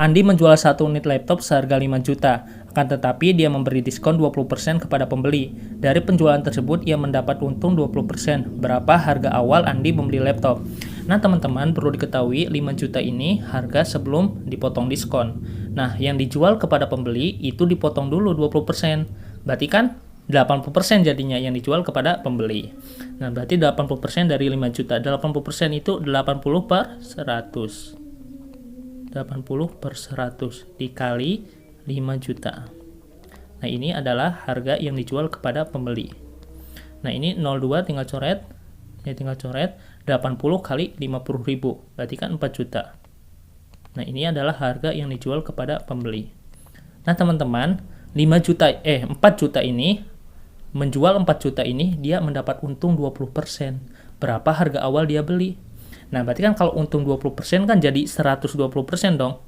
Andi menjual satu unit laptop seharga 5 juta, akan tetapi dia memberi diskon 20% kepada pembeli. Dari penjualan tersebut, ia mendapat untung 20%. Berapa harga awal Andi membeli laptop? Nah, teman-teman, perlu diketahui 5 juta ini harga sebelum dipotong diskon. Nah, yang dijual kepada pembeli itu dipotong dulu 20%. Berarti kan 80% jadinya yang dijual kepada pembeli. Nah, berarti 80% dari 5 juta. 80% itu 80 per 100. 80 per 100 dikali 5 juta. Nah, ini adalah harga yang dijual kepada pembeli. Nah, ini 02 tinggal coret. Ya, tinggal coret. 80 kali 50 ribu. Berarti kan 4 juta. Nah, ini adalah harga yang dijual kepada pembeli. Nah, teman-teman, 4 juta ini, menjual 4 juta ini, dia mendapat untung 20%. Berapa harga awal dia beli? Nah, berarti kan kalau untung 20% kan jadi 120% dong.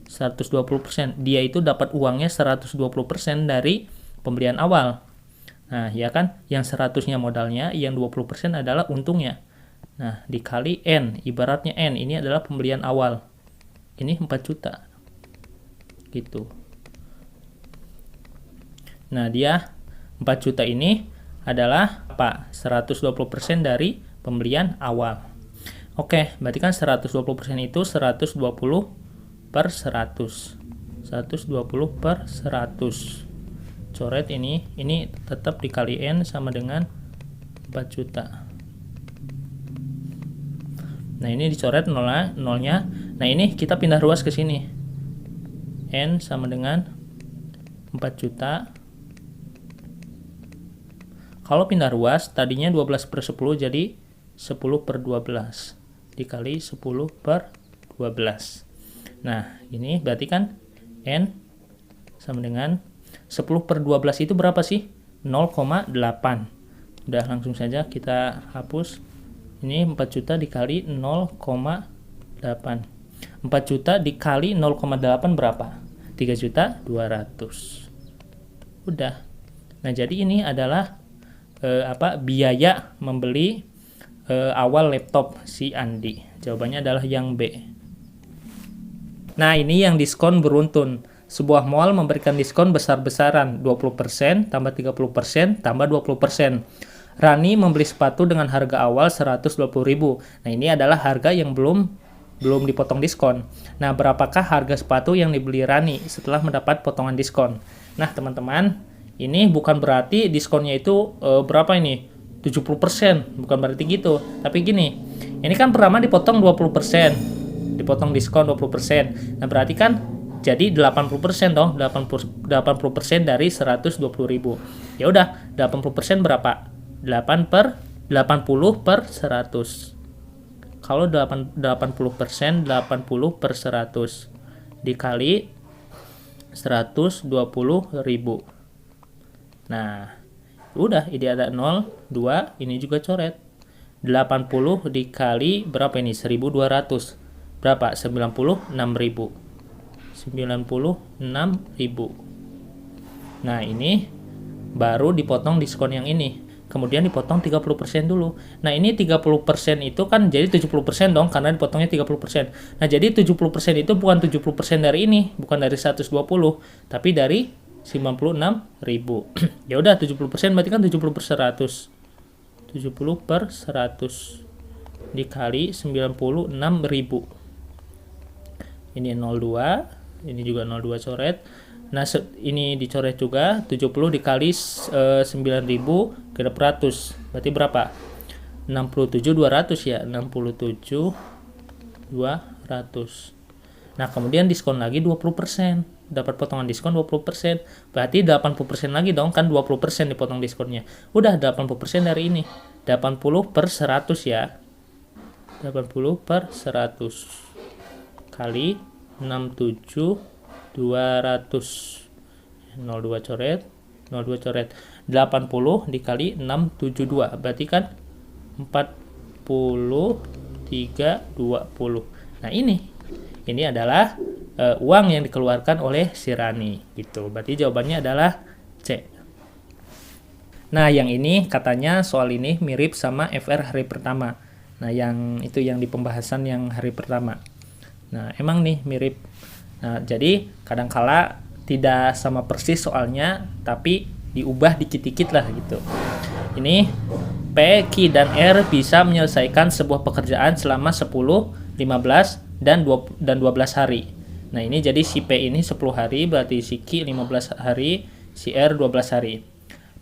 120%. Dia itu dapat uangnya 120% dari pembelian awal. Nah, ya kan? Yang 100-nya modalnya, yang 20% adalah untungnya. Nah, dikali N. Ibaratnya N, ini adalah pembelian awal. Ini 4 juta. Gitu. Nah, dia 4 juta ini adalah apa? 120% dari pembelian awal. Oke, berarti kan 120% itu 120 per 100. 120 per 100. Coret ini tetap dikali N sama dengan 4 juta. Nah, ini dicoret nolnya. Nah, ini kita pindah ruas ke sini. N sama dengan 4 juta. Kalau pindah ruas, tadinya 12 per 10 jadi 10 per 12. Dikali 10 per 12. Nah, ini berarti kan N sama dengan 10 per 12 itu berapa sih? 0,8. Udah, langsung saja kita hapus. Ini 4 juta dikali 0,8. 4 juta dikali 0,8 berapa? 3.200.000. Udah. Nah, jadi ini adalah biaya membeli awal laptop si Andi. Jawabannya adalah yang B. Nah, ini yang diskon beruntun. Sebuah mall memberikan diskon besar-besaran 20% tambah 30% tambah 20%. Rani membeli sepatu dengan harga awal 120.000. Nah, ini adalah harga yang belum dipotong diskon. Nah, berapakah harga sepatu yang dibeli Rani setelah mendapat potongan diskon? Nah, teman-teman, ini bukan berarti diskonnya itu berapa ini? 70%, bukan berarti gitu. Tapi gini, ini kan pertama dipotong 20%, dipotong diskon 20%. Nah, berarti kan jadi 80% dong, 80% dari 120.000. Ya udah, 80% berapa? 80 per 100. Kalau 80%, 80 per 100 dikali 120.000. Nah, udah, ini ada 0, 2, ini juga coret. 80 dikali berapa ini? 1.200. Berapa? 96.000. 96.000. Nah, ini baru dipotong diskon yang ini. Kemudian dipotong 30% dulu. Nah, ini 30% itu kan jadi 70% dong, karena dipotongnya 30%. Nah, jadi 70% itu bukan 70% dari ini, bukan dari 120, tapi dari 96.000. Ya udah, 70% berarti kan 70 per 100. 70 per 100 dikali 96.000. Ini 02, ini juga 02 coret. Nah, ini dicoret juga. 70 dikali 9.000 genap ratus. Berarti berapa? 67.200 ya. 67.200. Nah, kemudian diskon lagi 20%. Dapat potongan diskon 20%. Berarti 80% lagi dong, kan 20% dipotong diskonnya. Udah, 80% dari ini. 80 per 100 ya. 80 per 100 kali 67.200. 02 coret, 02 coret. 80 dikali 672. Berarti kan 43.20. Nah, ini adalah uang yang dikeluarkan oleh si Rani gitu. Berarti jawabannya adalah C. Nah, yang ini katanya soal ini mirip sama FR hari pertama. Nah, yang itu yang di pembahasan yang hari pertama. Nah, emang nih mirip. Nah, jadi kadangkala tidak sama persis soalnya, tapi diubah dikit-dikit lah gitu. Ini P, Q, dan R bisa menyelesaikan sebuah pekerjaan selama 10, 15, dan 12 hari. Nah, ini jadi si P ini 10 hari, berarti si Q 15 hari, si R 12 hari.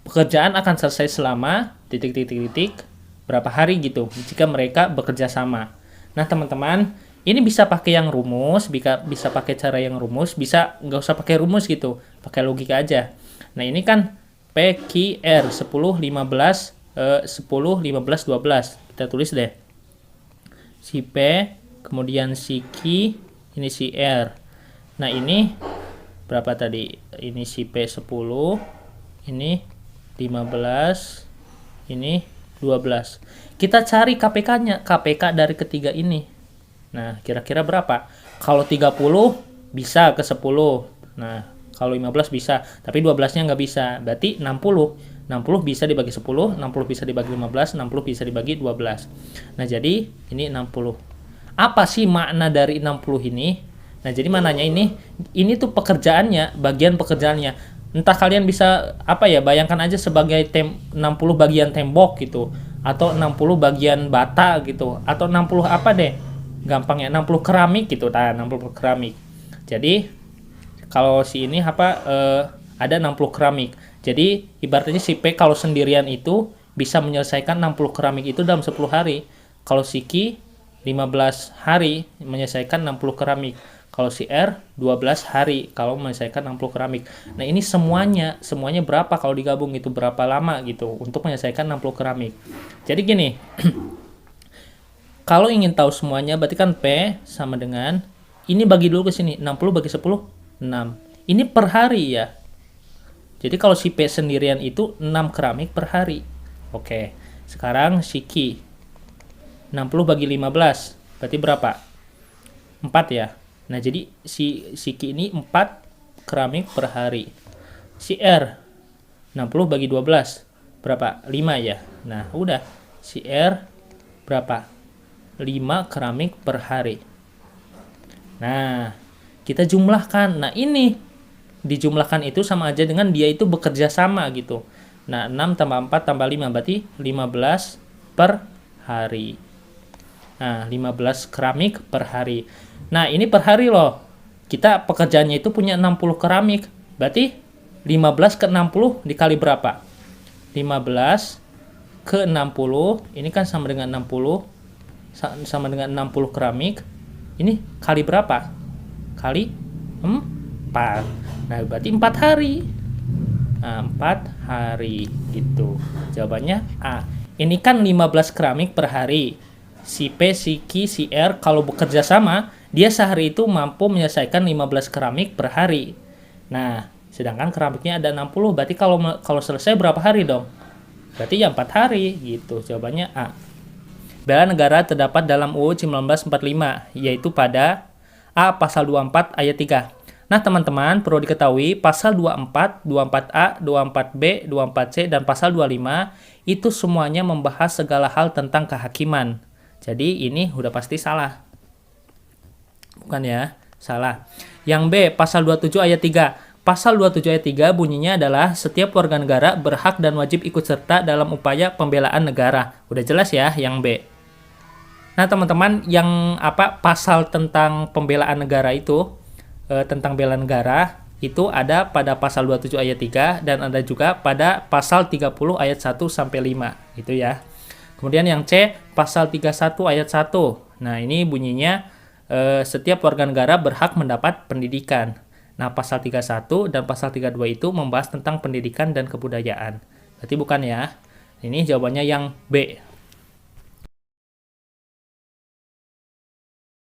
Pekerjaan akan selesai selama titik-titik-titik berapa hari gitu, jika mereka bekerja sama. Nah, teman-teman, ini bisa pakai yang rumus, bisa pakai cara yang rumus, bisa nggak usah pakai rumus gitu, pakai logika aja. Nah, ini kan P, Q, R 10, 15, 10, 15, 12. Kita tulis deh. Si P, kemudian si Q, ini si R. Nah, ini berapa tadi? Ini si P 10, ini 15, ini 12. Kita cari KPK-nya, KPK dari ketiga ini. Nah, kira-kira berapa? Kalau 30 bisa ke 10. Nah, kalau 15 bisa, tapi 12-nya nggak bisa. Berarti 60. 60 bisa dibagi 10, 60 bisa dibagi 15, 60 bisa dibagi 12. Nah, jadi ini 60. Apa sih makna dari 60 ini? Nah, jadi maknanya ini tuh pekerjaannya, bagian pekerjaannya. Entah kalian bisa bayangkan aja sebagai 60 bagian tembok gitu, atau 60 bagian bata gitu, atau 60 apa deh? Gampangnya 60 keramik gitu, 60 keramik. Jadi kalau si ini ada 60 keramik. Jadi ibaratnya si P kalau sendirian itu bisa menyelesaikan 60 keramik itu dalam 10 hari. Kalau si Q 15 hari menyelesaikan 60 keramik. Kalau si R 12 hari kalau menyelesaikan 60 keramik. Nah, ini semuanya berapa kalau digabung itu berapa lama gitu untuk menyelesaikan 60 keramik. Jadi gini, kalau ingin tahu semuanya, berarti kan P sama dengan, ini bagi dulu ke sini, 60 bagi 10, 6. Ini per hari ya. Jadi kalau si P sendirian itu 6 keramik per hari. Oke, sekarang si Q. 60 bagi 15, berarti berapa? 4 ya. Nah, jadi si Q ini 4 keramik per hari. Si R, 60 bagi 12, berapa? 5 ya. Nah, udah. Si R berapa? 5 keramik per hari. Nah, kita jumlahkan. Nah, ini dijumlahkan itu sama aja dengan dia itu bekerja sama gitu. Nah, 6 tambah 4 tambah 5 berarti 15 per hari. Nah, 15 keramik per hari. Nah, ini per hari loh. Kita pekerjaannya itu punya 60 keramik. Berarti 15 ke 60 dikali berapa? 15 ke 60, ini kan sama dengan 60, sama dengan 60 keramik. Ini kali berapa? Kali 4. Nah, berarti 4 hari. Nah, 4 hari gitu. Jawabannya A. Ini kan 15 keramik per hari. Si P, si Q, si R kalau bekerja sama, dia sehari itu mampu menyelesaikan 15 keramik per hari. Nah, sedangkan keramiknya ada 60, berarti kalau selesai berapa hari dong? Berarti ya 4 hari gitu. Jawabannya A. Bela negara terdapat dalam UU 1945, yaitu pada A. Pasal 24 ayat 3. Nah, teman-teman, perlu diketahui pasal 24, 24A, 24B, 24C, dan pasal 25 itu semuanya membahas segala hal tentang kehakiman. Jadi ini udah pasti salah. Bukan ya? Salah. Yang B, pasal 27 ayat 3. Pasal 27 ayat 3 bunyinya adalah setiap warga negara berhak dan wajib ikut serta dalam upaya pembelaan negara. Udah jelas ya yang B. Nah, teman-teman, yang pasal tentang pembelaan negara itu, tentang bela negara, itu ada pada pasal 27 ayat 3 dan ada juga pada pasal 30 ayat 1 sampai 5, gitu ya. Kemudian yang C, pasal 31 ayat 1. Nah, ini bunyinya setiap warga negara berhak mendapat pendidikan. Nah, pasal 31 dan pasal 32 itu membahas tentang pendidikan dan kebudayaan. Berarti bukan ya. Ini jawabannya yang B.